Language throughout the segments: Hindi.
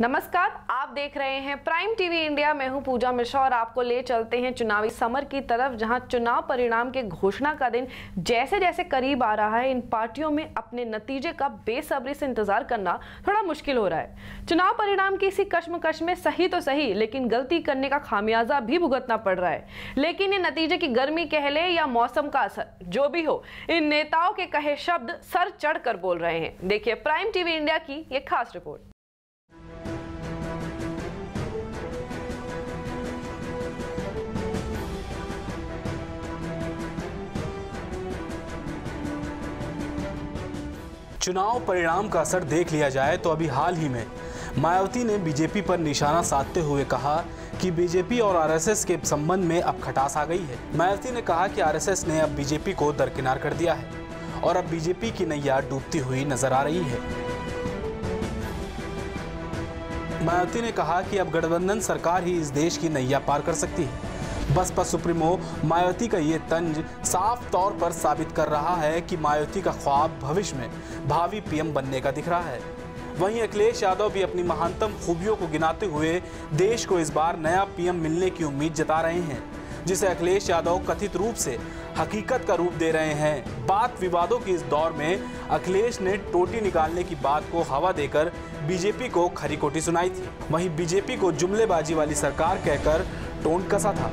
नमस्कार, आप देख रहे हैं प्राइम टीवी इंडिया। मैं हूं पूजा मिश्रा और आपको ले चलते हैं चुनावी समर की तरफ, जहां चुनाव परिणाम के घोषणा का दिन जैसे जैसे करीब आ रहा है, इन पार्टियों में अपने नतीजे का बेसब्री से इंतजार करना थोड़ा मुश्किल हो रहा है। चुनाव परिणाम की इसी कश्मकश में सही तो सही, लेकिन गलती करने का खामियाजा भी भुगतना पड़ रहा है। लेकिन ये नतीजे की गर्मी कह ले या मौसम का असर, जो भी हो, इन नेताओं के कहे शब्द सर चढ़ कर बोल रहे हैं। देखिए प्राइम टीवी इंडिया की ये खास रिपोर्ट। चुनाव परिणाम का असर देख लिया जाए तो अभी हाल ही में मायावती ने बीजेपी पर निशाना साधते हुए कहा कि बीजेपी और आरएसएस के संबंध में अब खटास आ गई है। मायावती ने कहा कि आरएसएस ने अब बीजेपी को दरकिनार कर दिया है और अब बीजेपी की नैया डूबती हुई नजर आ रही है। मायावती ने कहा कि अब गठबंधन सरकार ही इस देश की नैया पार कर सकती है। बसपा सुप्रीमो मायावती का ये तंज साफ तौर पर साबित कर रहा है कि मायावती का ख्वाब भविष्य में भावी पीएम बनने का दिख रहा है। वहीं अखिलेश यादव भी अपनी महानतम खूबियों को गिनाते हुए देश को इस बार नया पीएम मिलने की उम्मीद जता रहे हैं, जिसे अखिलेश यादव कथित रूप से हकीकत का रूप दे रहे हैं। बात विवादों की इस दौर में अखिलेश ने टोटी निकालने की बात को हवा देकर बीजेपी को खरी खोटी सुनाई थी। वहीं बीजेपी को जुमलेबाजी वाली सरकार कहकर टोन कसा था।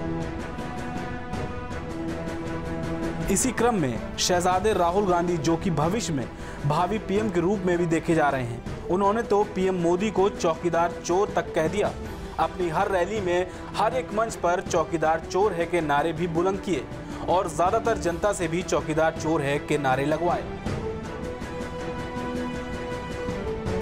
इसी क्रम में शहजादे राहुल गांधी, जो कि भविष्य में भावी पीएम के रूप में भी देखे जा रहे हैं, उन्होंने तो पीएम मोदी को चौकीदार चोर तक कह दिया। अपनी हर रैली में हर एक मंच पर चौकीदार चोर है के नारे भी बुलंद किए और ज्यादातर जनता से भी चौकीदार चोर है के नारे लगवाए।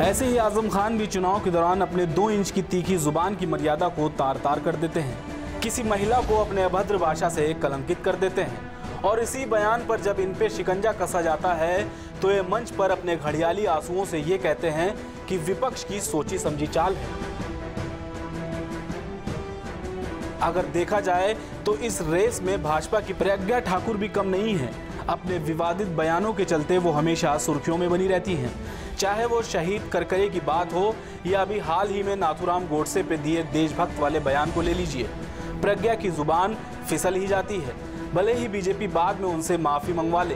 ऐसे ही आजम खान भी चुनाव के दौरान अपने 2 इंच की तीखी जुबान की मर्यादा को तार तार कर देते हैं। किसी महिला को अपने अभद्र भाषा से कलंकित कर देते हैं और इसी बयान पर जब इन पे शिकंजा कसा जाता है तो ये मंच पर अपने घड़ियाली आंसुओं से ये कहते हैं कि विपक्ष की सोची समझी चाल है। अगर देखा जाए तो इस रेस में भाजपा की प्रज्ञा ठाकुर भी कम नहीं है। अपने विवादित बयानों के चलते वो हमेशा सुर्खियों में बनी रहती हैं। चाहे वो शहीद करकरे की बात हो या अभी हाल ही में नाथूराम गोडसे पे दिए देशभक्त वाले बयान को ले लीजिए, प्रज्ञा की जुबान फिसल ही जाती है, भले ही बीजेपी बाद में उनसे माफी मंगवा ले।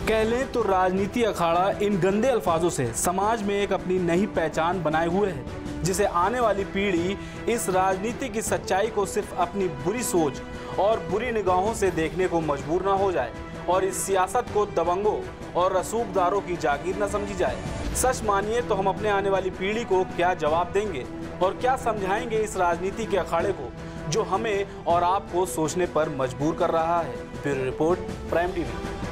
कह लें तो राजनीति अखाड़ा इन गंदे अल्फाजों से समाज में एक अपनी नई पहचान बनाए हुए है, जिसे आने वाली पीढ़ी इस राजनीति की सच्चाई को सिर्फ अपनी बुरी सोच और बुरी निगाहों से देखने को मजबूर ना हो जाए और इस सियासत को दबंगों और रसूखदारों की जागीर न समझी जाए। सच मानिए तो हम अपने आने वाली पीढ़ी को क्या जवाब देंगे और क्या समझाएंगे इस राजनीति के अखाड़े को, जो हमें और आपको सोचने पर मजबूर कर रहा है। Bureau report, prime TV.